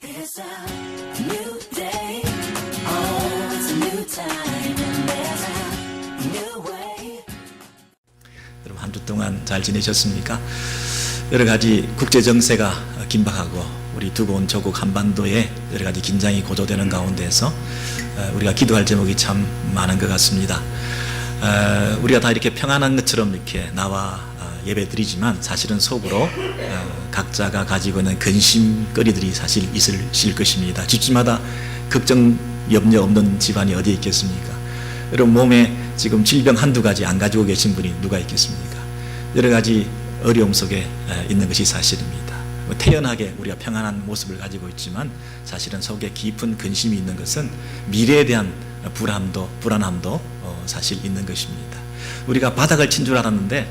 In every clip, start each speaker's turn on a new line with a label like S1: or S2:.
S1: It's a new day. Oh, it's a new time. And there's a new way.
S2: 여러분 한 주 동안 잘 지내셨습니까? 여러 가지 국제 정세가 긴박하고 우리 두고온 조국 한반도에 여러 가지 긴장이 고조되는 가운데서 우리가 기도할 제목이 참 많은 것 같습니다. 우리가 다 이렇게 평안한 것처럼 이렇게 나와 예배드리지만 사실은 속으로 각자가 가지고 있는 근심거리들이 사실 있으실 것입니다. 집집마다 걱정 염려 없는 집안이 어디에 있겠습니까? 여러분 몸에 지금 질병 한두 가지 안 가지고 계신 분이 누가 있겠습니까? 여러 가지 어려움 속에 있는 것이 사실입니다. 태연하게 우리가 평안한 모습을 가지고 있지만 사실은 속에 깊은 근심이 있는 것은 미래에 대한 불안함도 사실 있는 것입니다. 우리가 바닥을 친 줄 알았는데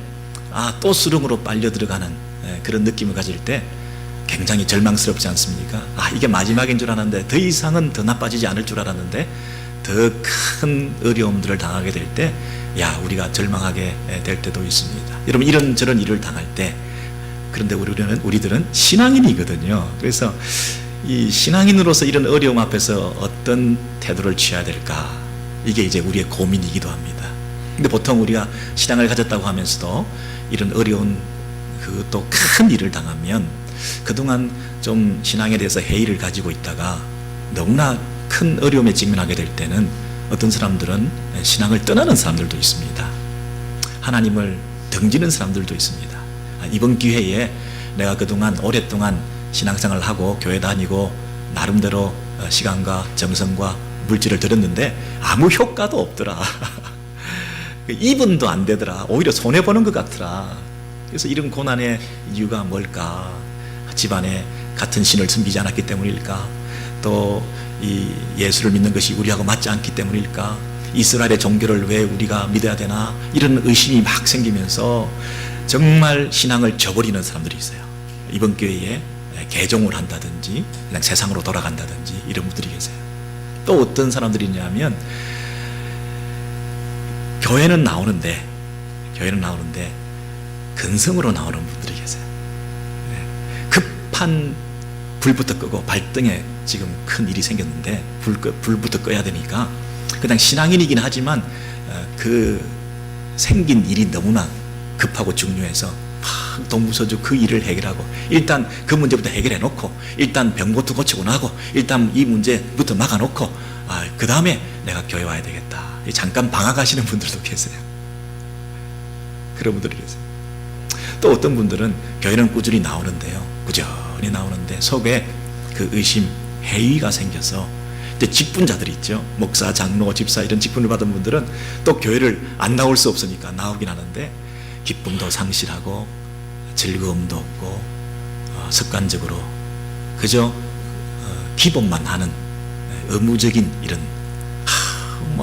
S2: 또 수렁으로 빨려 들어가는 그런 느낌을 가질 때 굉장히 절망스럽지 않습니까? 이게 마지막인 줄 알았는데 더 이상은 더 나빠지지 않을 줄 알았는데 더 큰 어려움들을 당하게 될 때 우리가 절망하게 될 때도 있습니다. 여러분 이런저런 일을 당할 때 그런데 우리들은 신앙인이거든요. 그래서 이 신앙인으로서 이런 어려움 앞에서 어떤 태도를 취해야 될까? 이게 이제 우리의 고민이기도 합니다. 근데 보통 우리가 신앙을 가졌다고 하면서도 이런 어려운 또 큰 일을 당하면 그동안 좀 신앙에 대해서 회의를 가지고 있다가 너무나 큰 어려움에 직면하게 될 때는 어떤 사람들은 신앙을 떠나는 사람들도 있습니다. 하나님을 등지는 사람들도 있습니다. 이번 기회에 내가 그동안 오랫동안 신앙생활을 하고 교회 다니고 나름대로 시간과 정성과 물질을 들였는데 아무 효과도 없더라. 2분도 안 되더라. 오히려 손해보는 것 같더라. 그래서 이런 고난의 이유가 뭘까? 집안에 같은 신을 섬기지 않았기 때문일까? 또 이 예수를 믿는 것이 우리하고 맞지 않기 때문일까? 이스라엘의 종교를 왜 우리가 믿어야 되나? 이런 의심이 막 생기면서 정말 신앙을 저버리는 사람들이 있어요. 이번 기회에 개종을 한다든지 그냥 세상으로 돌아간다든지 이런 분들이 계세요. 또 어떤 사람들이 있냐면 교회는 나오는데 근성으로 나오는 분들이 계세요. 급한 불부터 끄고 발등에 지금 큰 일이 생겼는데 불부터 꺼야 되니까 그냥 신앙인이긴 하지만 그 생긴 일이 너무나 급하고 중요해서 막 동부서주 그 일을 해결하고 일단 그 문제부터 해결해 놓고 일단 병부터 고치고 나고 일단 이 문제부터 막아 놓고 그 다음에 내가 교회 와야 되겠다. 잠깐 방학하시는 분들도 계세요. 그런 분들이 계세요. 또 어떤 분들은 교회는 꾸준히 나오는데요. 꾸준히 나오는데 속에 그 의심, 회의가 생겨서 이제 직분자들이 있죠. 목사, 장로, 집사 이런 직분을 받은 분들은 또 교회를 안 나올 수 없으니까 나오긴 하는데 기쁨도 상실하고 즐거움도 없고 습관적으로 그저 기본만 하는 의무적인 이런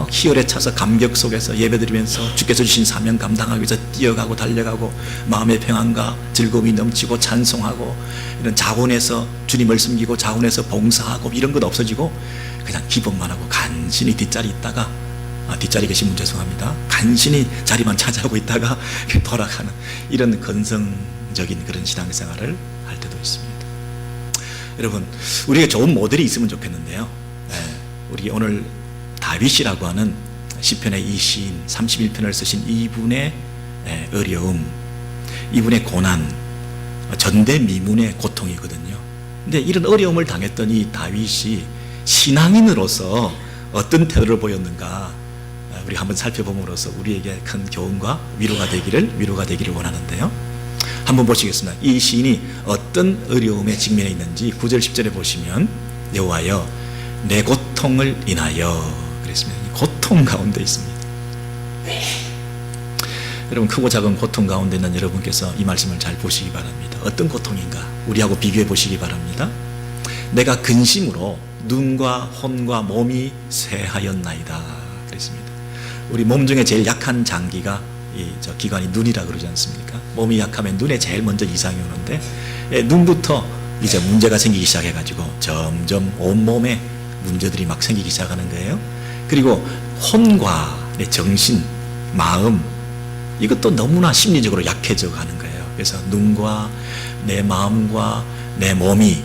S2: 희열에 차서 감격 속에서 예배드리면서 주께서 주신 사명 감당하기 위해서 뛰어가고 달려가고 마음의 평안과 즐거움이 넘치고 찬송하고 이런 자원에서 주님을 섬기고 자원에서 봉사하고 이런 건 없어지고 그냥 기본만 하고 간신히 뒷자리 있다가 뒷자리 계신 분 죄송합니다. 간신히 자리만 차지하고 있다가 돌아가는 이런 건성적인 그런 신앙생활을 할 때도 있습니다. 여러분 우리에게 좋은 모델이 있으면 좋겠는데요. 우리 오늘 다윗이라고 하는 시편의 이 시인 31편을 쓰신 이분의 어려움, 이분의 고난, 전대미문의 고통이거든요. 근데 이런 어려움을 당했던 이 다윗이 신앙인으로서 어떤 태도를 보였는가 우리 한번 살펴봄으로써 우리에게 큰 교훈과 위로가 되기를 원하는데요. 한번 보시겠습니다. 이 시인이 어떤 어려움에 직면해 있는지 9절 10절에 보시면 여호와여 내 고통을 인하여 그랬습니다. 고통 가운데 있습니다. 여러분 크고 작은 고통 가운데 있는 여러분께서 이 말씀을 잘 보시기 바랍니다. 어떤 고통인가 우리하고 비교해 보시기 바랍니다. 내가 근심으로 눈과 혼과 몸이 쇠하였나이다 그랬습니다. 우리 몸 중에 제일 약한 장기가 저 기관이 눈이라 그러지 않습니까? 몸이 약하면 눈에 제일 먼저 이상이 오는데 눈부터 이제 문제가 생기기 시작해가지고 점점 온몸에 문제들이 막 생기기 시작하는 거예요. 그리고 혼과 내 정신, 마음 이것도 너무나 심리적으로 약해져 가는 거예요. 그래서 눈과 내 마음과 내 몸이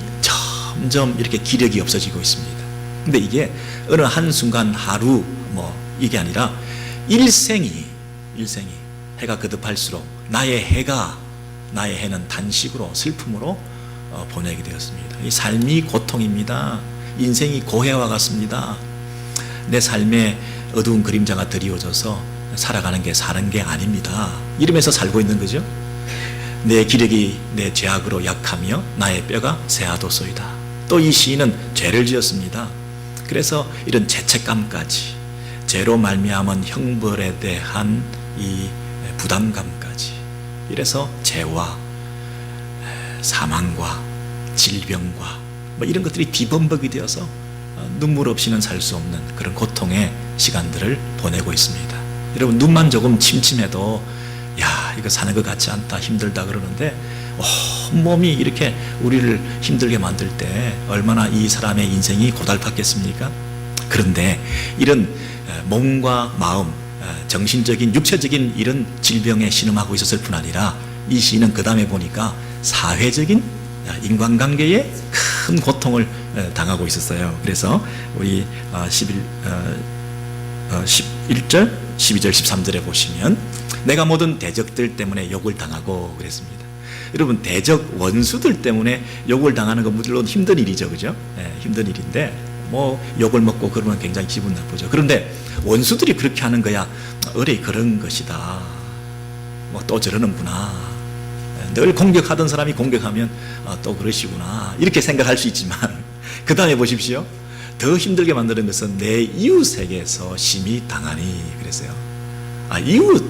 S2: 점점 이렇게 기력이 없어지고 있습니다. 근데 이게 어느 한순간 하루 뭐 이게 아니라 일생이 해가 거듭할수록 나의 해는 단식으로 슬픔으로 보내게 되었습니다. 이 삶이 고통입니다. 인생이 고해와 같습니다. 내 삶에 어두운 그림자가 드리워져서 살아가는 게 사는 게 아닙니다. 이러면서 살고 있는 거죠. 내 기력이 내 죄악으로 약하며 나의 뼈가 쇠하도소이다. 또 이 시인은 죄를 지었습니다. 그래서 이런 죄책감까지, 죄로 말미암은 형벌에 대한 이 부담감까지, 이래서 죄와 사망과 질병과 뭐 이런 것들이 뒤범벅이 되어서 눈물 없이는 살 수 없는 그런 고통의 시간들을 보내고 있습니다. 여러분, 눈만 조금 침침해도 야, 이거 사는 것 같지 않다, 힘들다 그러는데 온몸이 이렇게 우리를 힘들게 만들 때 얼마나 이 사람의 인생이 고달팠겠습니까? 그런데 이런 몸과 마음, 정신적인, 육체적인 이런 질병에 신음하고 있었을 뿐 아니라 이 시인은 그 다음에 보니까 사회적인 인간관계에 큰 고통을 당하고 있었어요. 그래서 우리 11절, 12절, 13절에 보시면 내가 모든 대적들 때문에 욕을 당하고 그랬습니다. 여러분, 대적 원수들 때문에 욕을 당하는 건 물론 힘든 일이죠, 그죠? 힘든 일인데 뭐 욕을 먹고 그러면 굉장히 기분 나쁘죠. 그런데 원수들이 그렇게 하는 거야, 어레 그런 것이다, 뭐 또 저러는구나, 늘 공격하던 사람이 공격하면 또 그러시구나, 이렇게 생각할 수 있지만 그 다음에 보십시오. 더 힘들게 만드는 것은 내 이웃에게서 심히 당하니 그랬어요. 이웃,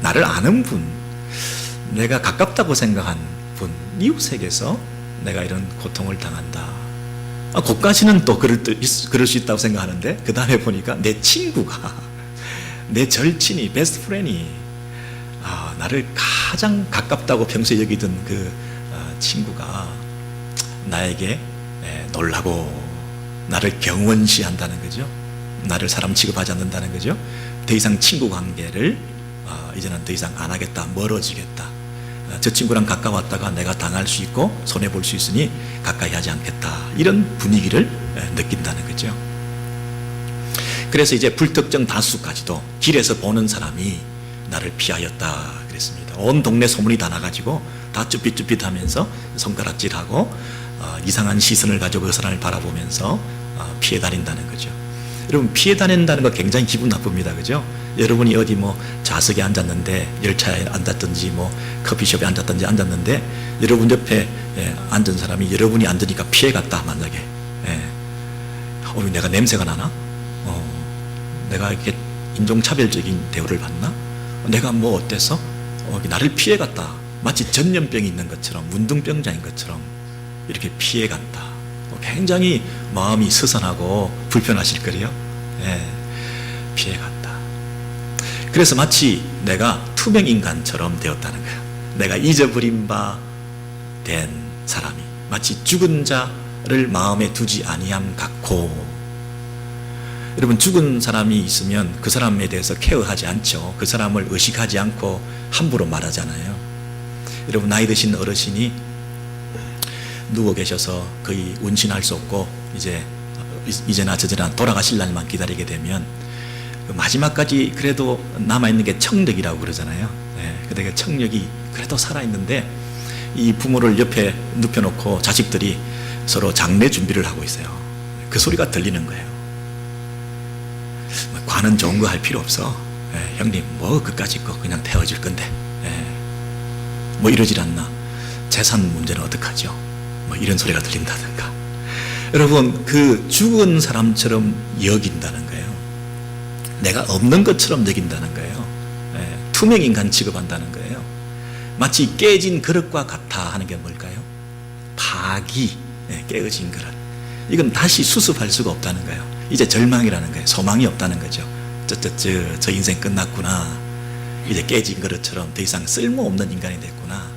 S2: 나를 아는 분, 내가 가깝다고 생각한 분, 이웃에게서 내가 이런 고통을 당한다. 그까지는 또 그럴 수 있다고 생각하는데 그 다음에 보니까 내 친구가, 내 절친이, 베스트 프렌이, 나를 가장 가깝다고 평소에 여기던 그 친구가 나에게 놀라고 나를 경원시한다는 거죠. 나를 사람 취급하지 않는다는 거죠. 더 이상 친구 관계를 이제는 더 이상 안 하겠다, 멀어지겠다. 저 친구랑 가까웠다가 내가 당할 수 있고 손해볼 수 있으니 가까이 하지 않겠다, 이런 분위기를 느낀다는 거죠. 그래서 이제 불특정 다수까지도 길에서 보는 사람이 나를 피하였다 그랬습니다. 온 동네 소문이 다 나가지고 다 쭈삣쭈삣하면서 손가락질하고 이상한 시선을 가지고 그 사람을 바라보면서 피해 다닌다는 거죠. 여러분, 피해 다닌다는 거 굉장히 기분 나쁩니다, 그죠? 여러분이 어디 뭐 좌석에 앉았는데, 열차에 앉았든지 뭐 커피숍에 앉았는데 여러분 옆에 앉은 사람이 여러분이 앉으니까 피해 갔다, 만약에 내가 냄새가 나나? 내가 이렇게 인종차별적인 대우를 받나? 내가 뭐 어때서? 나를 피해 갔다, 마치 전염병이 있는 것처럼, 문둥병자인 것처럼 이렇게 피해 갔다. 굉장히 마음이 서선하고 불편하실 거래요. 피해 갔다. 그래서 마치 내가 투명 인간처럼 되었다는 거예요. 내가 잊어버린 바 된 사람이 마치 죽은 자를 마음에 두지 아니함 같고. 여러분, 죽은 사람이 있으면 그 사람에 대해서 케어하지 않죠. 그 사람을 의식하지 않고 함부로 말하잖아요. 여러분, 나이 드신 어르신이 누워 계셔서 거의 운신할 수 없고 이제나 저제나 돌아가실 날만 기다리게 되면 그 마지막까지 그래도 남아있는 게 청력이라고 그러잖아요. 근데 그 청력이 그래도 살아있는데 이 부모를 옆에 눕혀놓고 자식들이 서로 장례 준비를 하고 있어요. 그 소리가 들리는 거예요. 관은 좋은 거 할 필요 없어. 형님, 뭐 그까짓 거 그냥 태워줄 건데 뭐 이러질 않나. 재산 문제는 어떡하죠? 뭐 이런 소리가 들린다든가. 여러분, 그 죽은 사람처럼 여긴다는 거예요. 내가 없는 것처럼 여긴다는 거예요. 투명인간 취급한다는 거예요. 마치 깨진 그릇과 같아 하는 게 뭘까요? 파기, 깨어진 그릇. 이건 다시 수습할 수가 없다는 거예요. 이제 절망이라는 거예요. 소망이 없다는 거죠. 저 인생 끝났구나. 이제 깨진 그릇처럼 더 이상 쓸모없는 인간이 됐구나.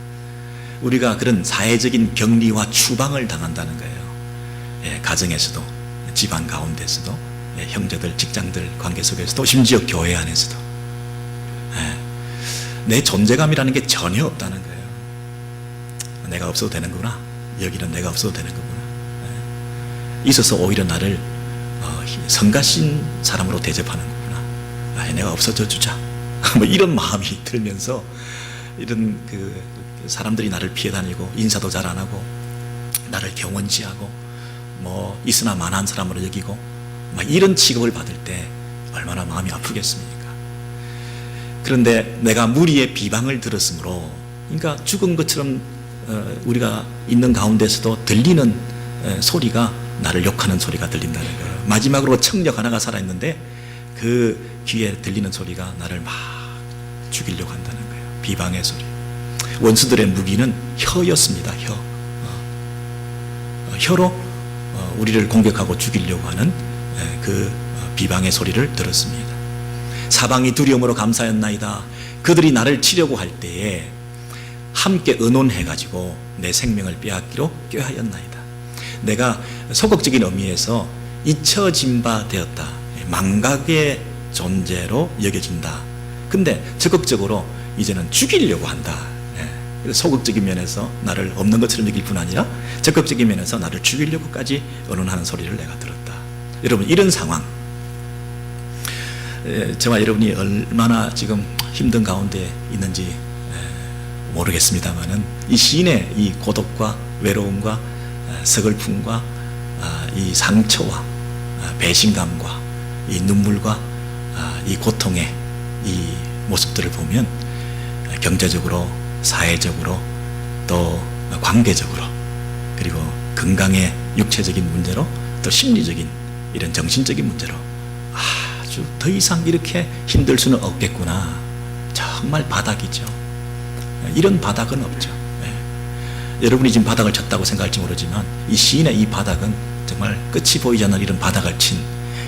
S2: 우리가 그런 사회적인 격리와 추방을 당한다는 거예요. 가정에서도, 집안 가운데서도, 형제들, 직장들 관계 속에서도, 심지어 교회 안에서도 내 존재감이라는 게 전혀 없다는 거예요. 내가 없어도 되는구나. 여기는 내가 없어도 되는 거구나. 있어서 오히려 나를 성가신 사람으로 대접하는 거구나. 내가 없어져 주자. 뭐 이런 마음이 들면서 이런 그 사람들이 나를 피해 다니고 인사도 잘 안 하고 나를 경원시하고 뭐 있으나 마나한 사람으로 여기고 막 이런 취급을 받을 때 얼마나 마음이 아프겠습니까? 그런데 내가 무리의 비방을 들었으므로, 그러니까 죽은 것처럼 우리가 있는 가운데서도 들리는 소리가 나를 욕하는 소리가 들린다는 거예요. 마지막으로 청력 하나가 살아있는데 그 귀에 들리는 소리가 나를 막 죽이려고 한다는 거예요. 비방의 소리. 원수들의 무기는 혀였습니다. 혀로 우리를 공격하고 죽이려고 하는 그 비방의 소리를 들었습니다. 사방이 두려움으로 감사였나이다. 그들이 나를 치려고 할 때에 함께 의논해가지고 내 생명을 빼앗기로 꾀하였나이다. 내가 소극적인 의미에서 잊혀진 바 되었다. 망각의 존재로 여겨진다. 근데 적극적으로 이제는 죽이려고 한다. 소극적인 면에서 나를 없는 것처럼 여길 뿐 아니라 적극적인 면에서 나를 죽이려고까지 의논하는 소리를 내가 들었다. 여러분, 이런 상황, 저와 여러분이 얼마나 지금 힘든 가운데 있는지 모르겠습니다만은 이 시인의 이 고독과 외로움과 서글픔과 이 상처와 배신감과 이 눈물과 이 고통의 이 모습들을 보면 경제적으로, 사회적으로, 또 관계적으로, 그리고 건강의 육체적인 문제로, 또 심리적인 이런 정신적인 문제로 아주 더 이상 이렇게 힘들 수는 없겠구나. 정말 바닥이죠. 이런 바닥은 없죠. 여러분이 지금 바닥을 쳤다고 생각할지 모르지만 이 시인의 이 바닥은 정말 끝이 보이지 않는 이런 바닥을 친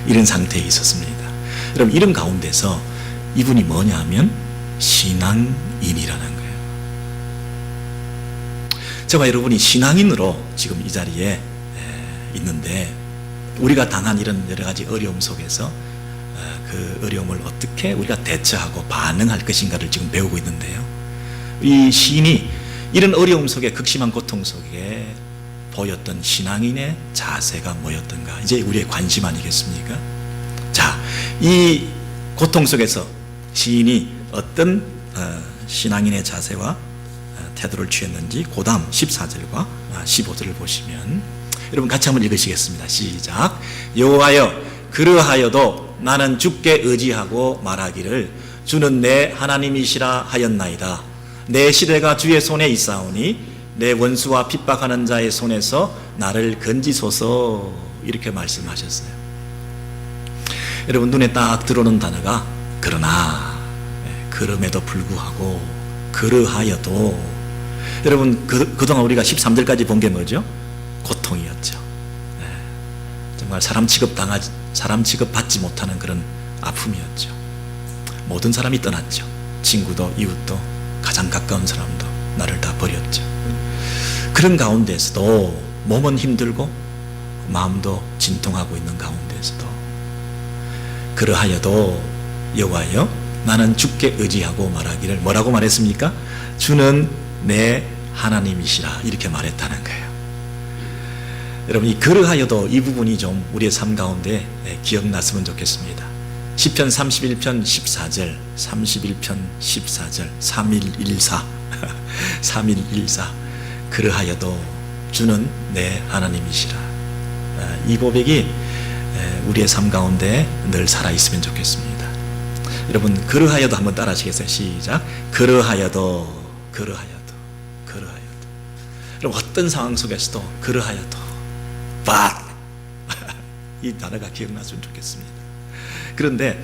S2: 이런 상태에 있었습니다. 여러분, 이런 가운데서 이분이 뭐냐 하면 신앙인이라는 거예요. 저와 여러분이 신앙인으로 지금 이 자리에 있는데 우리가 당한 이런 여러 가지 어려움 속에서 그 어려움을 어떻게 우리가 대처하고 반응할 것인가를 지금 배우고 있는데요. 이 시인이 이런 어려움 속에, 극심한 고통 속에 보였던 신앙인의 자세가 뭐였던가, 이제 우리의 관심 아니겠습니까? 자, 이 고통 속에서 시인이 어떤 신앙인의 자세와 태도를 취했는지 그 다음 14절과 15절을 보시면, 여러분 같이 한번 읽으시겠습니다. 시작. 여호와여, 그러하여도 나는 주께 의지하고 말하기를 주는 내 하나님이시라 하였나이다. 내 시대가 주의 손에 있사오니 내 원수와 핍박하는 자의 손에서 나를 건지소서. 이렇게 말씀하셨어요. 여러분, 눈에 딱 들어오는 단어가 그러나, 그럼에도 불구하고, 그러하여도. 여러분, 그동안 우리가 13절까지 본 게 뭐죠? 고통이었죠. 정말 사람 취급받지 못하는 그런 아픔이었죠. 모든 사람이 떠났죠. 친구도, 이웃도, 가장 가까운 사람도 나를 다 버렸죠. 그런 가운데서도 몸은 힘들고 마음도 진통하고 있는 가운데서도 그러하여도 여호와여, 나는 주께 의지하고 말하기를 뭐라고 말했습니까? 주는 내 하나님이시라. 이렇게 말했다는 거예요. 여러분, 이 그러하여도 이 부분이 좀 우리의 삶 가운데 기억났으면 좋겠습니다. 시편 31편 14절, 31편 14절, 3114 3114 그러하여도 주는 내 하나님이시라. 이 고백이 우리의 삶 가운데 늘 살아있으면 좋겠습니다. 여러분, 그러하여도 한번 따라 하시겠어요? 시작. 그러하여도, 그러하여도, 그러하여도. 여러분, 어떤 상황 속에서도 그러하여도, but 이 단어가 기억났으면 좋겠습니다. 그런데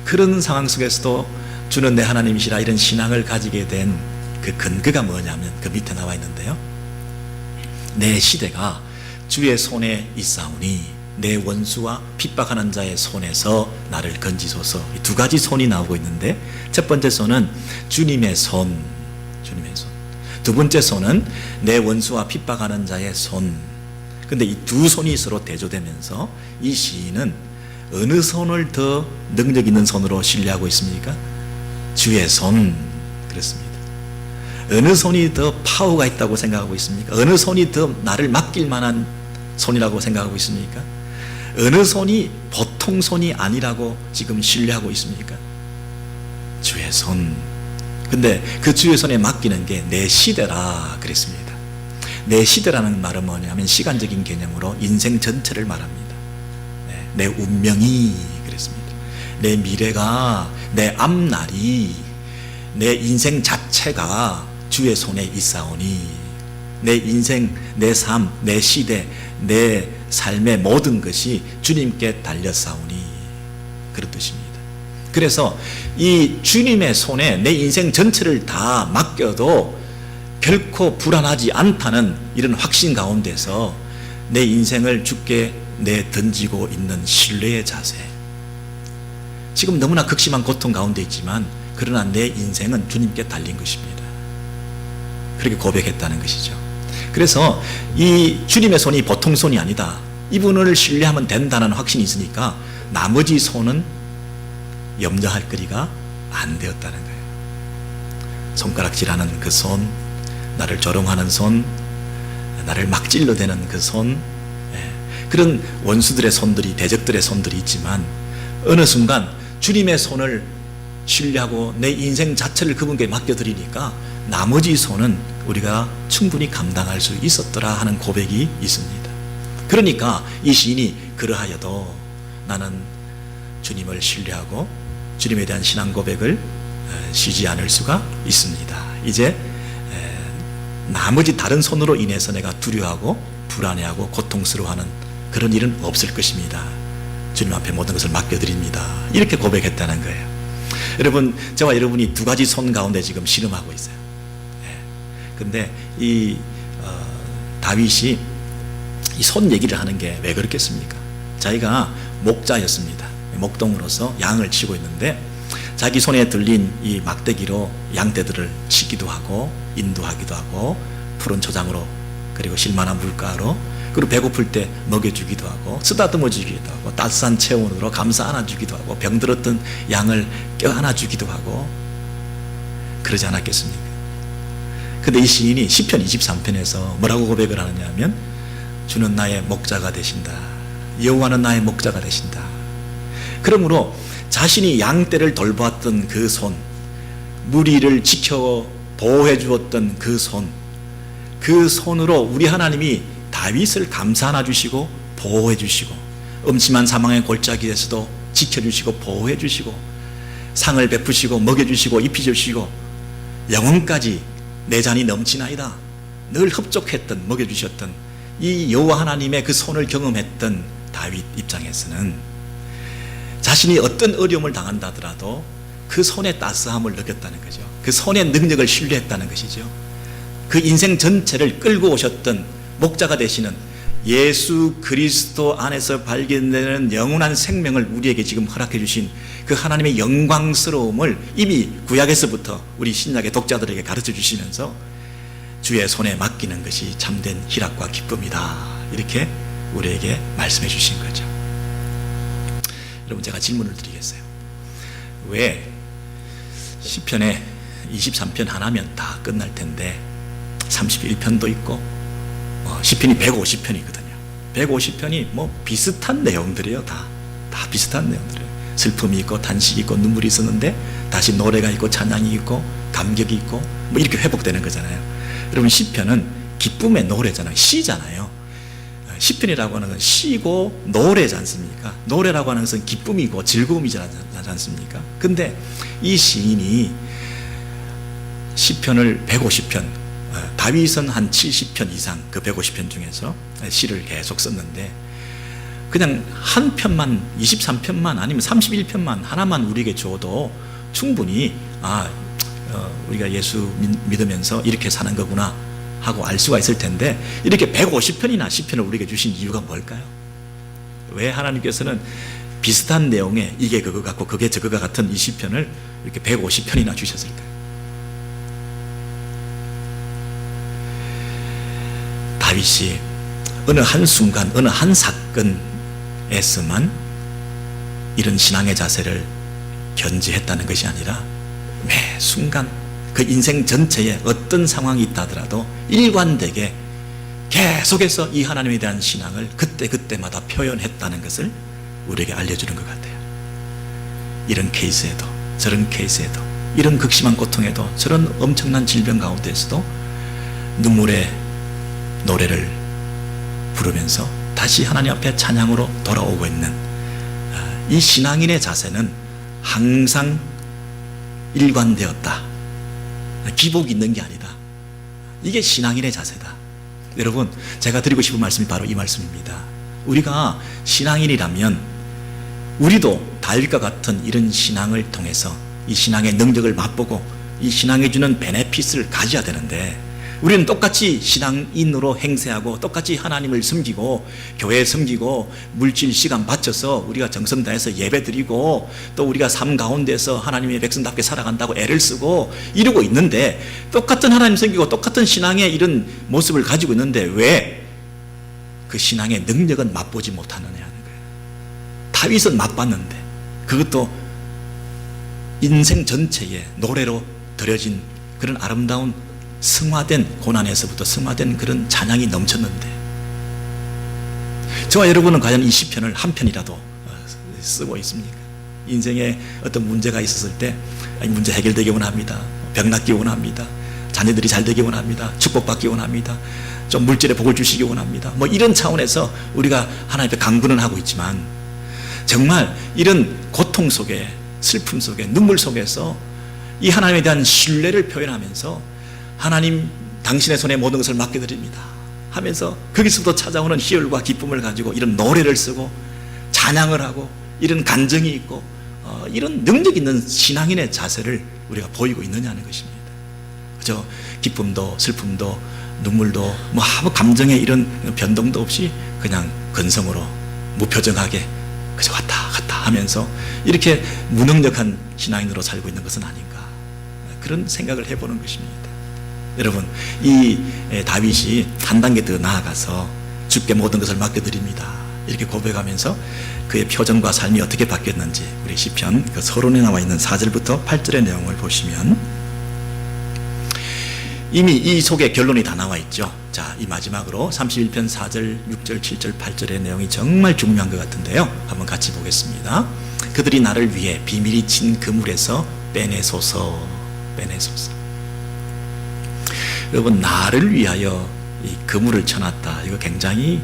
S2: 그런 상황 속에서도 주는 내 하나님이시라, 이런 신앙을 가지게 된 그 근거가 뭐냐면 그 밑에 나와 있는데요. 내 시대가 주의 손에 있사오니 내 원수와 핍박하는 자의 손에서 나를 건지소서. 이 두 가지 손이 나오고 있는데, 첫 번째 손은 주님의 손, 주님의 손. 두 번째 손은 내 원수와 핍박하는 자의 손. 근데 이 두 손이 서로 대조되면서 이 시인은 어느 손을 더 능력 있는 손으로 신뢰하고 있습니까? 주의 손. 그렇습니다. 어느 손이 더 파워가 있다고 생각하고 있습니까? 어느 손이 더 나를 맡길 만한 손이라고 생각하고 있습니까? 어느 손이 보통 손이 아니라고 지금 신뢰하고 있습니까? 주의 손. 근데 그 주의 손에 맡기는 게 내 시대라 그랬습니다. 내 시대라는 말은 뭐냐면 시간적인 개념으로 인생 전체를 말합니다. 내 운명이 그랬습니다. 내 미래가, 내 앞날이, 내 인생 자체가 주의 손에 있사오니, 내 인생, 내 삶, 내 시대, 내 삶의 모든 것이 주님께 달렸사오니, 그런 뜻입니다. 그래서 이 주님의 손에 내 인생 전체를 다 맡겨도 결코 불안하지 않다는 이런 확신 가운데서 내 인생을 주께 내던지고 있는 신뢰의 자세. 지금 너무나 극심한 고통 가운데 있지만 그러나 내 인생은 주님께 달린 것입니다. 그렇게 고백했다는 것이죠. 그래서 이 주님의 손이 보통 손이 아니다. 이분을 신뢰하면 된다는 확신이 있으니까 나머지 손은 염려할 거리가 안 되었다는 거예요. 손가락질하는 그 손, 나를 조롱하는 손, 나를 막 찔러대는 그 손, 그런 원수들의 손들이, 대적들의 손들이 있지만 어느 순간 주님의 손을 신뢰하고 내 인생 자체를 그분께 맡겨드리니까 나머지 손은 우리가 충분히 감당할 수 있었더라 하는 고백이 있습니다. 그러니까 이 시인이 그러하여도 나는 주님을 신뢰하고 주님에 대한 신앙 고백을 쉬지 않을 수가 있습니다. 이제 나머지 다른 손으로 인해서 내가 두려워하고 불안해하고 고통스러워하는 그런 일은 없을 것입니다. 주님 앞에 모든 것을 맡겨드립니다. 이렇게 고백했다는 거예요. 여러분, 저와 여러분이 두 가지 손 가운데 지금 씨름하고 있어요. 근데 이 다윗이 이 손 얘기를 하는 게 왜 그렇겠습니까? 자기가 목자였습니다. 목동으로서 양을 치고 있는데 자기 손에 들린 이 막대기로 양떼들을 치기도 하고 인도하기도 하고 푸른 초장으로 그리고 실만한 물가로 그리고 배고플 때 먹여주기도 하고 쓰다듬어 주기도 하고 따스한 체온으로 감싸 안아주기도 하고 병들었던 양을 껴안아주기도 하고 그러지 않았겠습니까? 근데 이 시인이 시편 23편에서 뭐라고 고백을 하느냐 하면 주는 나의 목자가 되신다. 여호와는 나의 목자가 되신다. 그러므로 자신이 양떼를 돌보았던 그 손, 무리를 지켜 보호해 주었던 그 손, 그 손으로 우리 하나님이 다윗을 감싸 안아주시고 보호해 주시고 음침한 사망의 골짜기에서도 지켜주시고 보호해 주시고 상을 베푸시고 먹여주시고 입혀주시고 영혼까지 내 잔이 넘치나이다 늘 흡족했던 먹여주셨던 이 여호와 하나님의 그 손을 경험했던 다윗 입장에서는 자신이 어떤 어려움을 당한다 하더라도 그 손의 따스함을 느꼈다는 거죠. 그 손의 능력을 신뢰했다는 것이죠. 그 인생 전체를 끌고 오셨던 목자가 되시는 예수 그리스도 안에서 발견되는 영원한 생명을 우리에게 지금 허락해 주신 그 하나님의 영광스러움을 이미 구약에서부터 우리 신약의 독자들에게 가르쳐 주시면서 주의 손에 맡기는 것이 참된 희락과 기쁨이다 이렇게 우리에게 말씀해 주신 거죠. 여러분, 제가 질문을 드리겠어요. 왜 시편에 23편 하나면 다 끝날 텐데 31편도 있고 시편이 150편이거든요. 150편이 뭐 비슷한 내용들이에요. 다 비슷한 내용들이에요. 슬픔이 있고 탄식이 있고 눈물이 있었는데 다시 노래가 있고 찬양이 있고 감격이 있고 뭐 이렇게 회복되는 거잖아요. 여러분, 시편은 기쁨의 노래잖아요. 시잖아요. 시편이라고 하는 건 시고 노래지 않습니까? 노래라고 하는 것은 기쁨이고 즐거움이지 않습니까? 근데 이 시인이 시편을 150편, 다윗은 한 70편 이상 그 150편 중에서 시를 계속 썼는데 그냥 한 편만 23편만 아니면 31편만 하나만 우리에게 줘도 충분히 우리가 예수 믿으면서 이렇게 사는 거구나 하고 알 수가 있을 텐데 이렇게 150편이나 시편을 우리에게 주신 이유가 뭘까요? 왜 하나님께서는 비슷한 내용에 이게 그거 같고 그게 저거가 같은 이 시편을 이렇게 150편이나 주셨을까요? 다윗이 어느 한 순간 어느 한 사건에서만 이런 신앙의 자세를 견지했다는 것이 아니라 매 순간 그 인생 전체에 어떤 상황이 있다 하더라도 일관되게 계속해서 이 하나님에 대한 신앙을 그때그때마다 표현했다는 것을 우리에게 알려주는 것 같아요. 이런 케이스에도 저런 케이스에도 이런 극심한 고통에도 저런 엄청난 질병 가운데서도 눈물의 노래를 부르면서 다시 하나님 앞에 찬양으로 돌아오고 있는 이 신앙인의 자세는 항상 일관되었다. 기복이 있는 게 아니다. 이게 신앙인의 자세다. 여러분, 제가 드리고 싶은 말씀이 바로 이 말씀입니다. 우리가 신앙인이라면 우리도 다윗과 같은 이런 신앙을 통해서 이 신앙의 능력을 맛보고 이 신앙이 주는 베네핏을 가져야 되는데, 우리는 똑같이 신앙인으로 행세하고 똑같이 하나님을 섬기고 교회 섬기고 물질 시간 바쳐서 우리가 정성 다해서 예배드리고 또 우리가 삶 가운데서 하나님의 백성답게 살아간다고 애를 쓰고 이러고 있는데, 똑같은 하나님 섬기고 똑같은 신앙의 이런 모습을 가지고 있는데 왜 그 신앙의 능력은 맛보지 못하느냐는 거예요. 다윗은 맛봤는데, 그것도 인생 전체에 노래로 드려진 그런 아름다운 승화된 고난에서부터 승화된 그런 찬양이 넘쳤는데, 저와 여러분은 과연 이 시편을 한 편이라도 쓰고 있습니까? 인생에 어떤 문제가 있었을 때 문제 해결되기 원합니다. 병 낫기 원합니다. 자녀들이 잘 되기 원합니다. 축복받기 원합니다. 좀 물질의 복을 주시기 원합니다. 뭐 이런 차원에서 우리가 하나님 앞에 강구는 하고 있지만, 정말 이런 고통 속에, 슬픔 속에, 눈물 속에서 이 하나님에 대한 신뢰를 표현하면서 하나님, 당신의 손에 모든 것을 맡겨드립니다 하면서 거기서부터 찾아오는 희열과 기쁨을 가지고 이런 노래를 쓰고 찬양을 하고 이런 감정이 있고 이런 능력 있는 신앙인의 자세를 우리가 보이고 있느냐는 것입니다. 그저 기쁨도 슬픔도 눈물도 뭐 아무 감정의 이런 변동도 없이 그냥 근성으로 무표정하게 그저 왔다 갔다 하면서 이렇게 무능력한 신앙인으로 살고 있는 것은 아닌가, 그런 생각을 해보는 것입니다. 여러분, 이 다윗이 한 단계 더 나아가서 주께 모든 것을 맡겨드립니다 이렇게 고백하면서 그의 표정과 삶이 어떻게 바뀌었는지 우리 시편 그 서론에 나와 있는 4절부터 8절의 내용을 보시면 이미 이 속에 결론이 다 나와 있죠. 자, 이 마지막으로 31편 4절, 6절, 7절, 8절의 내용이 정말 중요한 것 같은데요, 한번 같이 보겠습니다. 그들이 나를 위해 비밀이 친 그물에서 빼내소서. 여러분, 나를 위하여 이 그물을 쳐놨다. 이거 굉장히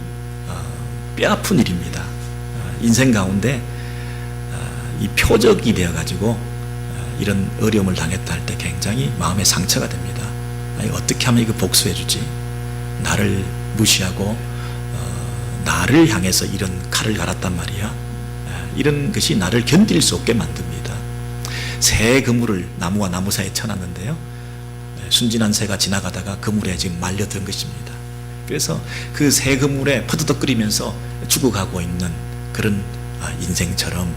S2: 뼈아픈 일입니다. 인생 가운데 이 표적이 되어가지고 이런 어려움을 당했다 할 때 굉장히 마음에 상처가 됩니다. 아니, 어떻게 하면 이거 복수해주지? 나를 무시하고 나를 향해서 이런 칼을 갈았단 말이야. 이런 것이 나를 견딜 수 없게 만듭니다. 새 그물을 나무와 나무 사이에 쳐놨는데요, 순진한 새가 지나가다가 그물에 지금 말려든 것입니다. 그래서 그 새 그물에 퍼드덕거리면서 죽어가고 있는 그런 인생처럼,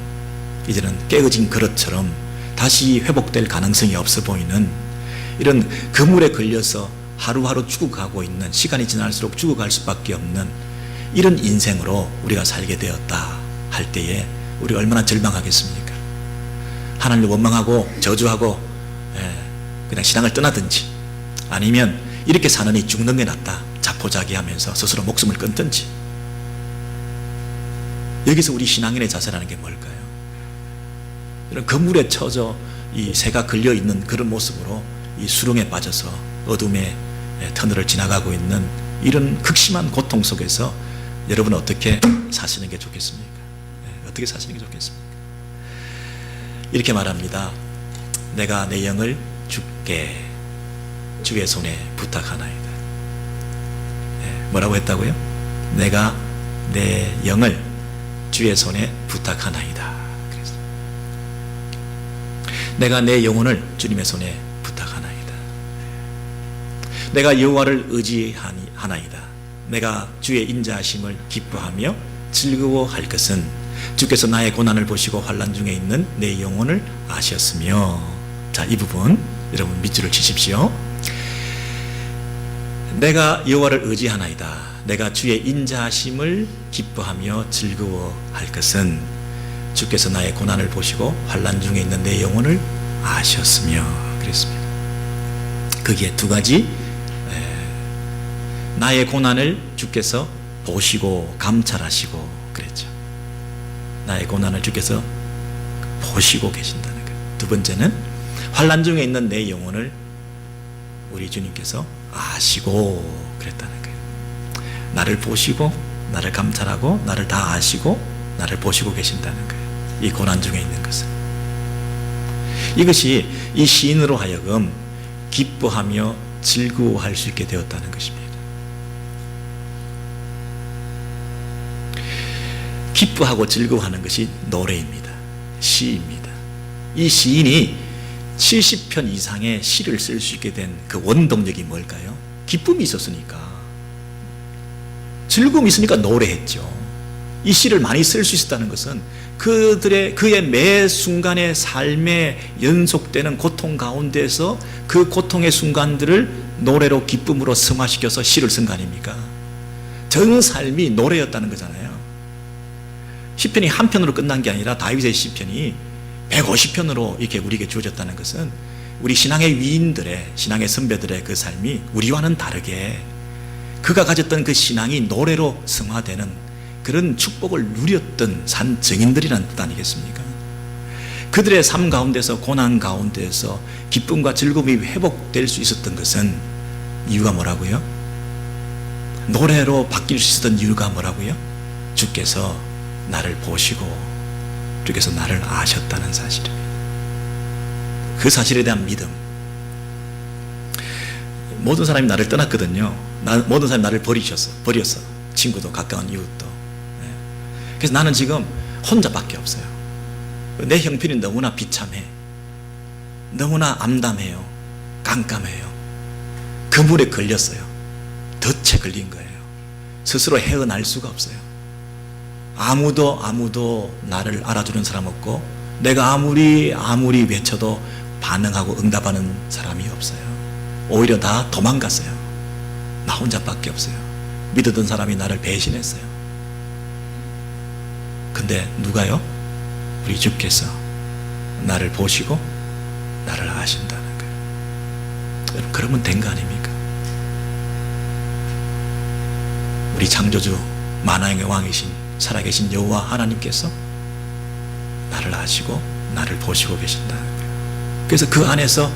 S2: 이제는 깨어진 그릇처럼 다시 회복될 가능성이 없어 보이는 이런 그물에 걸려서 하루하루 죽어가고 있는, 시간이 지날수록 죽어갈 수밖에 없는 이런 인생으로 우리가 살게 되었다 할 때에 우리 얼마나 절망하겠습니까? 하나님을 원망하고 저주하고 그냥 신앙을 떠나든지, 아니면 이렇게 사느니 죽는 게 낫다 자포자기하면서 스스로 목숨을 끊든지. 여기서 우리 신앙인의 자세라는 게 뭘까요? 이런 그물에 쳐져 이 새가 걸려 있는 그런 모습으로 이 수렁에 빠져서 어둠의 터널을 지나가고 있는 이런 극심한 고통 속에서 여러분은 어떻게 사시는 게 좋겠습니까? 어떻게 사시는 게 좋겠습니까? 이렇게 말합니다. 내가 내 영을 주께 주의 손에 부탁하나이다. 뭐라고 했다고요? 내가 내 영을 주의 손에 부탁하나이다. 그래서 내가 내 영혼을 주님의 손에 부탁하나이다. 내가 여호와를 의지하나이다. 내가 주의 인자하심을 기뻐하며 즐거워할 것은 주께서 나의 고난을 보시고 환난 중에 있는 내 영혼을 아셨으며. 자, 이 부분 여러분 밑줄을 치십시오. 내가 여호와를 의지하나이다. 내가 주의 인자하심을 기뻐하며 즐거워할 것은 주께서 나의 고난을 보시고 환난 중에 있는 내 영혼을 아셨으며. 그랬습니다. 거기에 두 가지 나의 고난을 주께서 보시고 감찰하시고 그랬죠. 나의 고난을 주께서 보시고 계신다는 거예요. 두 번째는 환난 중에 있는 내 영혼을 우리 주님께서 아시고 그랬다는 거예요. 나를 보시고 나를 감찰하고 나를 다 아시고 나를 보시고 계신다는 거예요. 이 고난 중에 있는 것을. 이것이 이 시인으로 하여금 기뻐하며 즐거워할 수 있게 되었다는 것입니다. 기뻐하고 즐거워하는 것이 노래입니다. 시입니다. 이 시인이 70편 이상의 시를 쓸 수 있게 된 그 원동력이 뭘까요? 기쁨이 있었으니까, 즐거움이 있으니까 노래했죠. 이 시를 많이 쓸 수 있었다는 것은 그의 매 순간의 삶에 연속되는 고통 가운데서 그 고통의 순간들을 노래로 기쁨으로 승화시켜서 시를 쓴 거 아닙니까? 전 삶이 노래였다는 거잖아요. 시편이 한 편으로 끝난 게 아니라 다윗의 시편이 150편으로 이렇게 우리에게 주어졌다는 것은 우리 신앙의 위인들의, 신앙의 선배들의 그 삶이 우리와는 다르게 그가 가졌던 그 신앙이 노래로 승화되는 그런 축복을 누렸던 산 증인들이라는 뜻 아니겠습니까? 그들의 삶 가운데서, 고난 가운데서 기쁨과 즐거움이 회복될 수 있었던 것은 이유가 뭐라고요? 노래로 바뀔 수 있었던 이유가 뭐라고요? 주께서 나를 보시고 주께서 나를 아셨다는 사실입니다. 그 사실에 대한 믿음. 모든 사람이 나를 떠났거든요. 모든 사람이 나를 버렸어. 친구도 가까운 이웃도. 그래서 나는 지금 혼자밖에 없어요. 내 형편이 너무나 비참해. 너무나 암담해요. 깜깜해요. 그물에 걸렸어요. 덫에 걸린 거예요. 스스로 헤어날 수가 없어요. 아무도 나를 알아주는 사람 없고, 내가 아무리 외쳐도 반응하고 응답하는 사람이 없어요. 오히려 다 도망갔어요. 나 혼자밖에 없어요. 믿었던 사람이 나를 배신했어요. 근데 누가요? 우리 주께서 나를 보시고 나를 아신다는 거예요. 여러분, 그러면 된 거 아닙니까? 우리 창조주 만왕의 왕이신 살아계신 여호와 하나님께서 나를 아시고 나를 보시고 계신다는 거예요. 그래서 그 안에서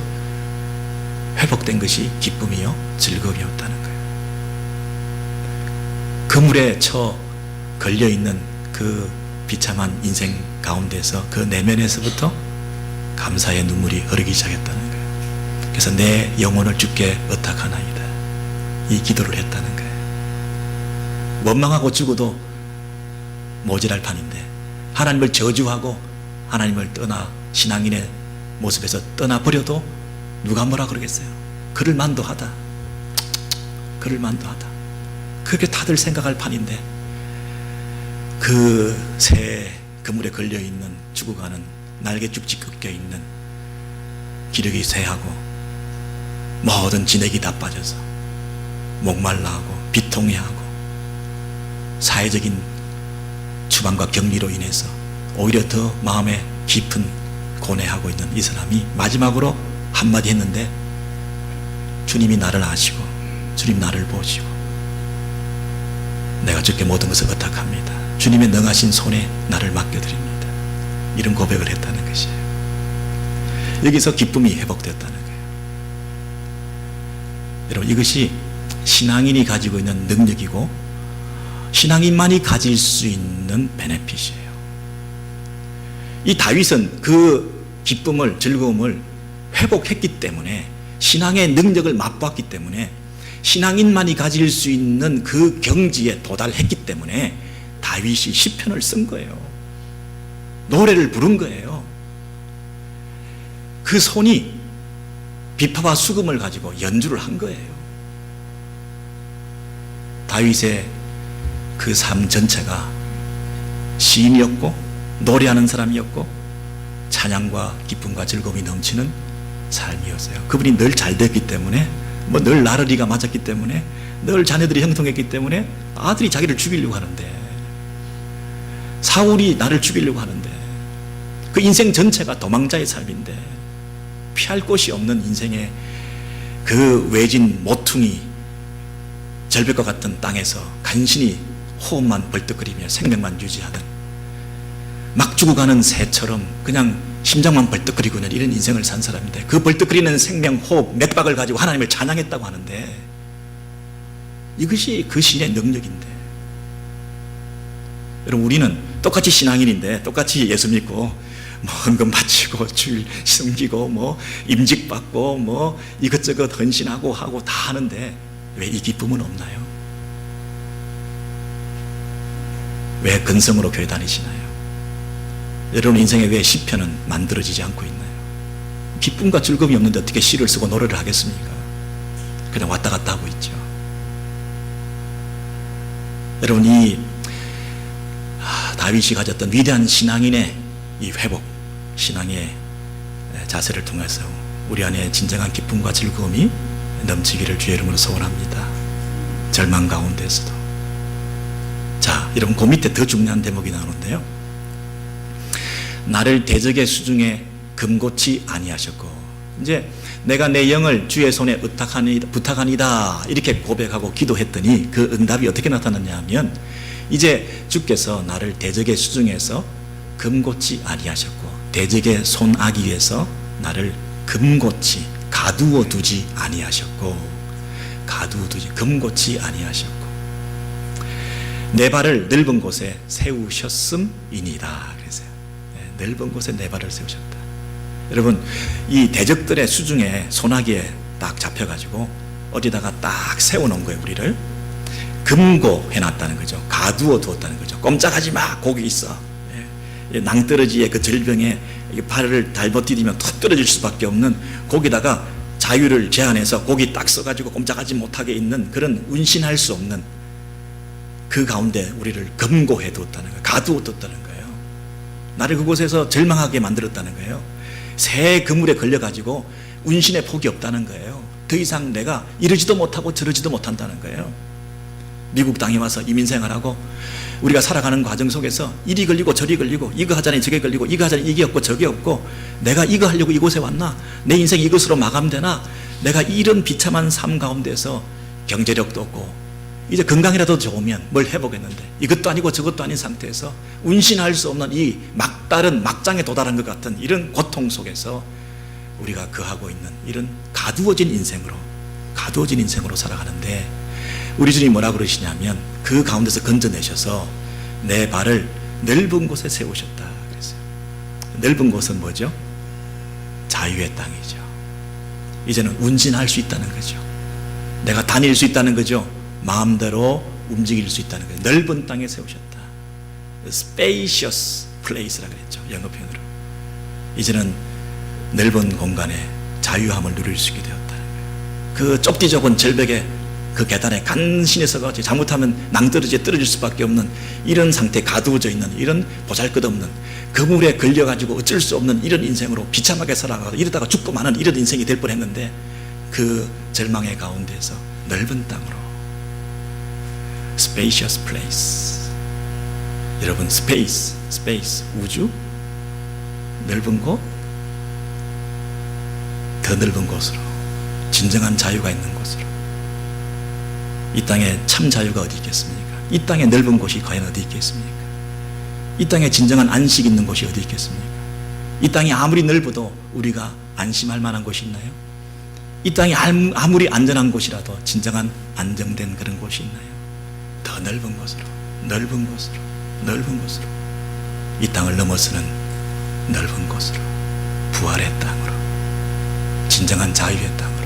S2: 회복된 것이 기쁨이요 즐거움이었다는 거예요. 그물에 처 걸려있는 그 비참한 인생 가운데서 그 내면에서부터 감사의 눈물이 흐르기 시작했다는 거예요. 그래서 내 영혼을 주께 의탁하나이다, 이 기도를 했다는 거예요. 원망하고 죽어도 모자랄 판인데, 하나님을 저주하고 하나님을 떠나 신앙인의 모습에서 떠나버려도 누가 뭐라 그러겠어요? 그를 만도하다, 그를 만도하다, 그렇게 다들 생각할 판인데, 그 새 그물에 걸려있는 죽어가는 날개 쭉지 꺾여있는 기력이 쇠하고 모든 진액이 다 빠져서 목말라하고 비통해하고 사회적인 추방과 격리로 인해서 오히려 더 마음에 깊은 고뇌하고 있는 이 사람이 마지막으로 한마디 했는데, 주님이 나를 아시고 주님 나를 보시고 내가 주께 모든 것을 의탁합니다, 주님의 능하신 손에 나를 맡겨드립니다, 이런 고백을 했다는 것이에요. 여기서 기쁨이 회복됐다는 거예요. 여러분, 이것이 신앙인이 가지고 있는 능력이고 신앙인만이 가질 수 있는 베네핏이에요. 이 다윗은 그 기쁨을, 즐거움을 회복했기 때문에, 신앙의 능력을 맛봤기 때문에, 신앙인만이 가질 수 있는 그 경지에 도달했기 때문에 다윗이 시편을 쓴 거예요. 노래를 부른 거예요. 그 손이 비파와 수금을 가지고 연주를 한 거예요. 다윗의 그 삶 전체가 시인이었고 노래하는 사람이었고 찬양과 기쁨과 즐거움이 넘치는 삶이었어요. 그분이 늘 잘 됐기 때문에, 늘 나르리가 맞았기 때문에, 늘 자녀들이 형통했기 때문에 아들이 자기를 죽이려고 하는데, 사울이 나를 죽이려고 하는데, 그 인생 전체가 도망자의 삶인데, 피할 곳이 없는 인생의 그 외진 모퉁이 절벽과 같은 땅에서 간신히 호흡만 벌떡거리며 생명만 유지하던 막 죽어가는 새처럼 그냥 심장만 벌떡거리고 있는 이런 인생을 산 사람인데 그 벌떡거리는 생명 호흡 몇 박을 가지고 하나님을 찬양했다고 하는데 이것이 그 신의 능력인데 여러분 우리는 똑같이 신앙인인데 똑같이 예수 믿고 뭐 헌금 바치고 주일 섬기고 뭐 임직 받고 뭐 이것저것 헌신하고 하고 다 하는데 왜 이 기쁨은 없나요? 왜 근성으로 교회 다니시나요? 여러분 인생에 왜 시편은 만들어지지 않고 있나요? 기쁨과 즐거움이 없는데 어떻게 시를 쓰고 노래를 하겠습니까? 그냥 왔다 갔다 하고 있죠. 여러분 이 다윗이 가졌던 위대한 신앙인의 이 회복, 신앙의 자세를 통해서 우리 안에 진정한 기쁨과 즐거움이 넘치기를 주의 이름으로 소원합니다. 절망 가운데서도. 자, 여러분 그 밑에 더 중요한 대목이 나오는데요. 나를 대적의 수중에 금고치 아니하셨고, 이제 내가 내 영을 주의 손에 부탁하니다 이렇게 고백하고 기도했더니 그 응답이 어떻게 나타났냐 하면 이제 주께서 나를 대적의 수중에서 금고치 아니하셨고 대적의 손아귀 위에서 나를 금고치 가두어 두지 아니하셨고 금고치 아니하셨고 내 발을 넓은 곳에 세우셨음이니라 그랬어요. 네, 넓은 곳에 내 발을 세우셨다. 여러분 이 대적들의 수중에 손아귀에 딱 잡혀가지고 어디다가 딱 세워놓은 거예요. 우리를 금고해놨다는 거죠. 가두어 두었다는 거죠. 꼼짝하지 마, 거기 있어. 낭떠러지의 그 절병에 발을 잘못 디디면 툭 떨어질 수밖에 없는 거기다가 자유를 제한해서 거기 딱 써가지고 꼼짝하지 못하게 있는 그런 운신할 수 없는 그 가운데 우리를 금고해 두었다는 거예요. 가두어 뒀다는 거예요. 나를 그곳에서 절망하게 만들었다는 거예요. 새 그물에 걸려가지고 운신의 폭이 없다는 거예요. 더 이상 내가 이러지도 못하고 저러지도 못한다는 거예요. 미국 땅에 와서 이민생활하고 우리가 살아가는 과정 속에서 이리 걸리고 저리 걸리고 이거 하자니 저게 걸리고 이거 하자니 이게 없고 저게 없고 내가 이거 하려고 이곳에 왔나? 내 인생이 이것으로 마감되나? 내가 이런 비참한 삶 가운데서 경제력도 없고 이제 건강이라도 좋으면 뭘 해보겠는데 이것도 아니고 저것도 아닌 상태에서 운신할 수 없는 이 막다른 막장에 도달한 것 같은 이런 고통 속에서 우리가 거하고 있는 이런 가두어진 인생으로 살아가는데 우리 주님이 뭐라 그러시냐면 그 가운데서 건져내셔서 내 발을 넓은 곳에 세우셨다 그랬어요. 넓은 곳은 뭐죠? 자유의 땅이죠. 이제는 운신할 수 있다는 거죠. 내가 다닐 수 있다는 거죠. 마음대로 움직일 수 있다는 거예요. 넓은 땅에 세우셨다. Spacious place라 그랬죠. 영어 표현으로. 이제는 넓은 공간에 자유함을 누릴 수 있게 되었다는 거예요. 그 좁디좁은 절벽에 그 계단에 간신히 서가지고 잘못하면 낭떠러지에 떨어질 수밖에 없는 이런 상태에 가두어져 있는 이런 보잘것없는 그물에 걸려가지고 어쩔 수 없는 이런 인생으로 비참하게 살아가고 이러다가 죽고 마는 이런 인생이 될 뻔했는데 그 절망의 가운데서 넓은 땅으로 Spacious place. 여러분 space 우주 넓은 곳 더 넓은 곳으로 진정한 자유가 있는 곳으로 이 땅에 참 자유가 어디 있겠습니까? 이 땅에 넓은 곳이 과연 어디 있겠습니까? 이 땅에 진정한 안식 있는 곳이 어디 있겠습니까? 이 땅이 아무리 넓어도 우리가 안심할 만한 곳이 있나요? 이 땅이 아무리 안전한 곳이라도 진정한 안정된 그런 곳이 있나요? 더 넓은 곳으로 이 땅을 넘어서는 넓은 곳으로 부활의 땅으로 진정한 자유의 땅으로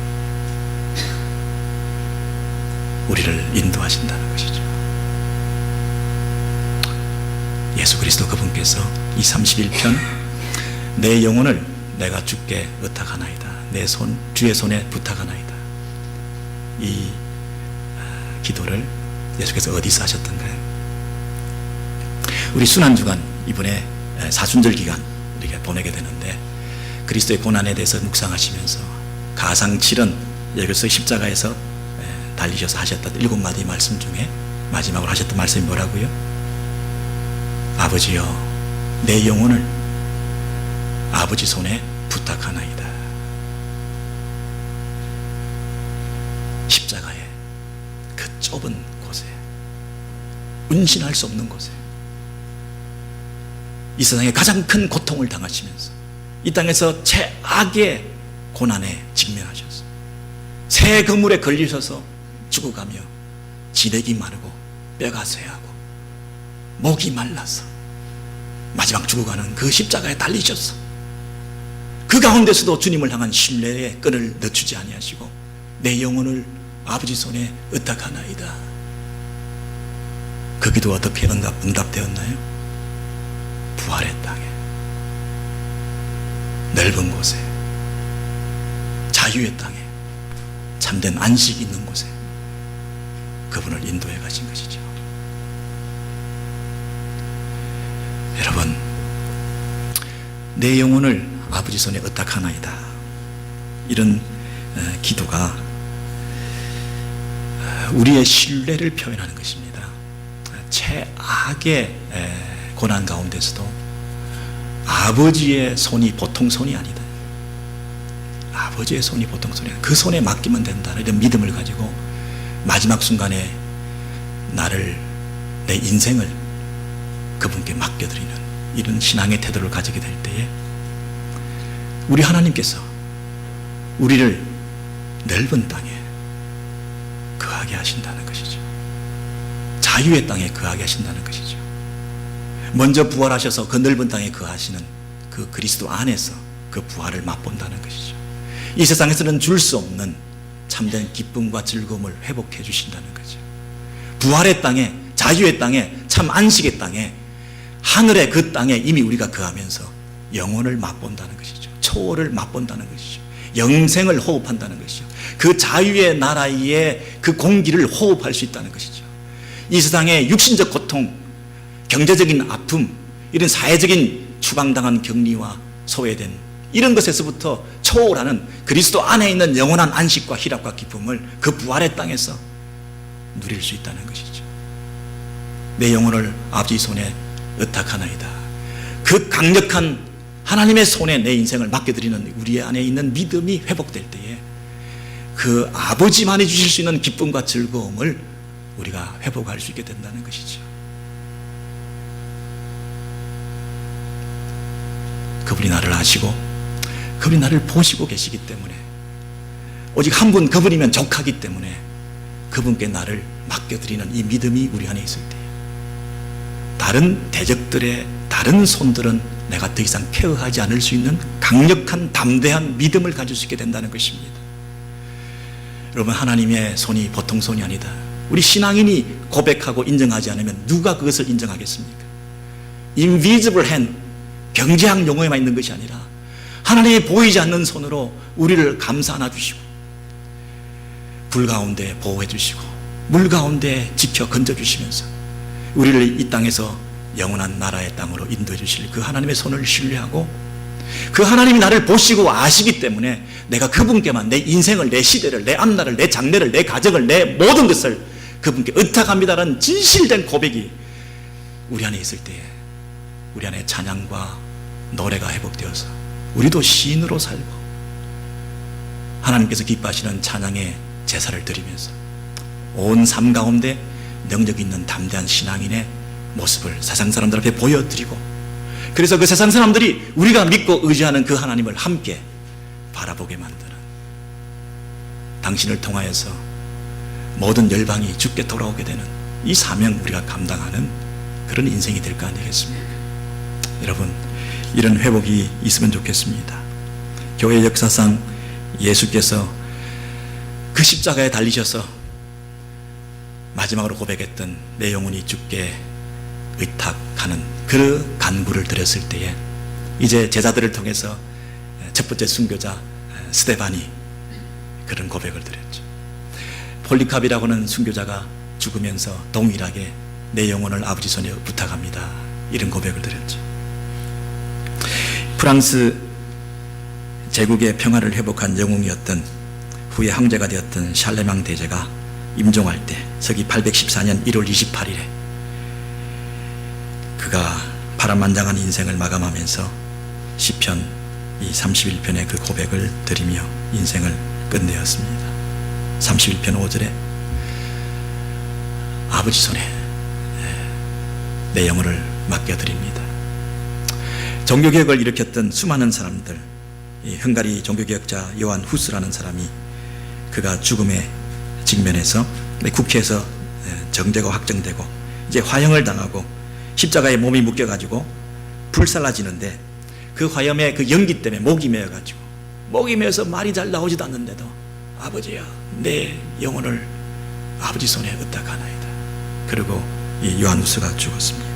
S2: 우리를 인도하신다는 것이죠. 예수 그리스도 그분께서 이 31편 내 영혼을 내가 주께 의탁하나이다. 내 주의 손에 부탁하나이다. 이 기도를 예수께서 어디서 하셨던가요? 우리 순환주간 이번에 사순절 기간 우리가 보내게 되는데 그리스도의 고난에 대해서 묵상하시면서 가상칠언 여기서 십자가에서 달리셔서 하셨던 7마디 말씀 중에 마지막으로 하셨던 말씀이 뭐라고요? 아버지여 내 영혼을 아버지 손에 부탁하나이다. 십자가의 그 좁은 곳에, 운신할 수 없는 곳에 이 세상에 가장 큰 고통을 당하시면서 이 땅에서 최악의 고난에 직면하셨어요. 새 그물에 걸리셔서 죽어가며 지렉이 마르고 뼈가 쇠하고 목이 말라서 마지막 죽어가는 그 십자가에 달리셨어. 그 가운데서도 주님을 향한 신뢰의 끈을 늦추지 아니하시고 내 영혼을 아버지 손에 의탁하나이다. 그 기도 어떻게 응답되었나요? 부활의 땅에, 넓은 곳에, 자유의 땅에, 참된 안식이 있는 곳에 그분을 인도해 가신 것이죠. 여러분, 내 영혼을 아버지 손에 의탁하나이다. 이런 기도가 우리의 신뢰를 표현하는 것입니다. 최악의 고난 가운데서도 아버지의 손이 보통 손이 아니다. 아버지의 손이 보통 손이 아니다. 그 손에 맡기면 된다. 이런 믿음을 가지고 마지막 순간에 나를, 내 인생을 그분께 맡겨드리는 이런 신앙의 태도를 가지게 될 때에 우리 하나님께서 우리를 넓은 땅에 거하게 하신다는 것이죠. 자유의 땅에 거하게 하신다는 것이죠. 먼저 부활하셔서 그 넓은 땅에 거하시는 그 그리스도 안에서 그 부활을 맛본다는 것이죠. 이 세상에서는 줄 수 없는 참된 기쁨과 즐거움을 회복해 주신다는 거죠. 부활의 땅에, 자유의 땅에, 참 안식의 땅에, 하늘의 그 땅에 이미 우리가 거하면서 영혼을 맛본다는 것이죠. 초월을 맛본다는 것이죠. 영생을 호흡한다는 것이죠. 그 자유의 나라의 그 공기를 호흡할 수 있다는 것이죠. 이 세상의 육신적 고통, 경제적인 아픔, 이런 사회적인 추방당한 격리와 소외된 이런 것에서부터 초월하는 그리스도 안에 있는 영원한 안식과 희락과 기쁨을 그 부활의 땅에서 누릴 수 있다는 것이죠. 내 영혼을 아버지 손에 의탁하나이다. 그 강력한 하나님의 손에 내 인생을 맡겨드리는 우리 안에 있는 믿음이 회복될 때에 그 아버지만이 주실 수 있는 기쁨과 즐거움을 우리가 회복할 수 있게 된다는 것이죠. 그분이 나를 아시고 그분이 나를 보시고 계시기 때문에, 오직 한 분 그분이면 족하기 때문에 그분께 나를 맡겨드리는 이 믿음이 우리 안에 있을 때 다른 대적들의 다른 손들은 내가 더 이상 케어하지 않을 수 있는 강력한 담대한 믿음을 가질 수 있게 된다는 것입니다. 여러분, 하나님의 손이 보통 손이 아니다. 우리 신앙인이 고백하고 인정하지 않으면 누가 그것을 인정하겠습니까? Invisible hand, 경제학 용어에만 있는 것이 아니라 하나님의 보이지 않는 손으로 우리를 감싸 안아주시고 불 가운데 보호해 주시고 물 가운데 지켜 건져주시면서 우리를 이 땅에서 영원한 나라의 땅으로 인도해 주실 그 하나님의 손을 신뢰하고, 그 하나님이 나를 보시고 아시기 때문에 내가 그분께만 내 인생을, 내 시대를, 내 앞날을, 내 장래를, 내 가정을, 내 모든 것을 그분께 의탁합니다라는 진실된 고백이 우리 안에 있을 때에 우리 안에 찬양과 노래가 회복되어서 우리도 시인으로 살고 하나님께서 기뻐하시는 찬양의 제사를 드리면서 온 삶 가운데 능력 있는 담대한 신앙인의 모습을 세상 사람들 앞에 보여드리고, 그래서 그 세상 사람들이 우리가 믿고 의지하는 그 하나님을 함께 바라보게 만드는, 당신을 통하여서 모든 열방이 주께 돌아오게 되는 이 사명 우리가 감당하는 그런 인생이 될 거 아니겠습니까? 여러분, 이런 회복이 있으면 좋겠습니다. 교회 역사상 예수께서 그 십자가에 달리셔서 마지막으로 고백했던 내 영혼이 주께 의탁하는 그 간구를 드렸을 때에 이제 제자들을 통해서 첫 번째 순교자 스데반이 그런 고백을 드렸죠. 폴리캅이라고는 순교자가 죽으면서 동일하게 내 영혼을 아버지 손에 부탁합니다, 이런 고백을 드렸죠. 프랑스 제국의 평화를 회복한 영웅이었던, 후에 황제가 되었던 샬레망 대제가 임종할 때 서기 814년 1월 28일에 그가 파란만장한 인생을 마감하면서 시편 이 31편의 그 고백을 드리며 인생을 끝내었습니다. 31편 5절에 아버지 손에 내 영혼을 맡겨드립니다. 종교개혁을 일으켰던 수많은 사람들, 이 헝가리 종교개혁자 요한 후스라는 사람이 그가 죽음에 직면해서 국회에서 정죄가 확정되고 이제 화형을 당하고 십자가에 몸이 묶여가지고 불살라지는데 그 화염의 그 연기 때문에 목이 메어가지고 목이 메어서 말이 잘 나오지도 않는데도 아버지야 내 영혼을 아버지 손에 얻다가나이다. 그리고 이 요한 후스가 죽었습니다.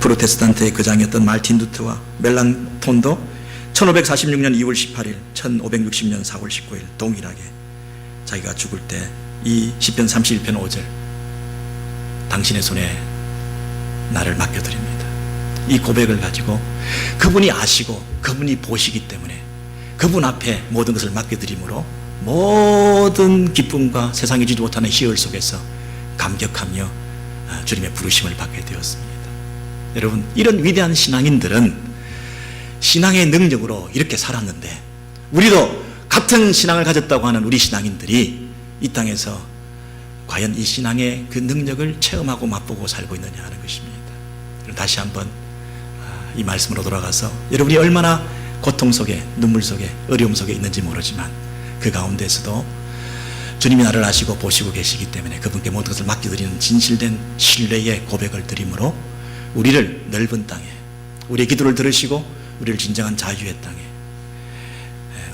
S2: 프로테스탄트의 거장이었던 말틴 루터와 멜랑톤도 1546년 2월 18일 1560년 4월 19일 동일하게 자기가 죽을 때 이 시편 31편 5절 당신의 손에 나를 맡겨드립니다. 이 고백을 가지고 그분이 아시고 그분이 보시기 때문에 그분 앞에 모든 것을 맡겨드림으로 모든 기쁨과 세상에 주지 못하는 희열 속에서 감격하며 주님의 부르심을 받게 되었습니다. 여러분, 이런 위대한 신앙인들은 신앙의 능력으로 이렇게 살았는데 우리도 같은 신앙을 가졌다고 하는 우리 신앙인들이 이 땅에서 과연 이 신앙의 그 능력을 체험하고 맛보고 살고 있느냐 하는 것입니다. 그럼 다시 한번 이 말씀으로 돌아가서 여러분이 얼마나 고통 속에 눈물 속에 어려움 속에 있는지 모르지만 그 가운데서도 주님이 나를 아시고 보시고 계시기 때문에 그분께 모든 것을 맡겨드리는 진실된 신뢰의 고백을 드림으로 우리를 넓은 땅에 우리의 기도를 들으시고 우리를 진정한 자유의 땅에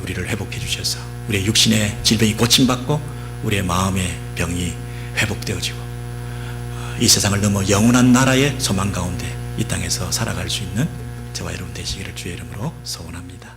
S2: 우리를 회복해 주셔서 우리의 육신의 질병이 고침받고 우리의 마음의 병이 회복되어지고 이 세상을 넘어 영원한 나라의 소망 가운데 이 땅에서 살아갈 수 있는 저와 여러분 되시기를 주의 이름으로 소원합니다.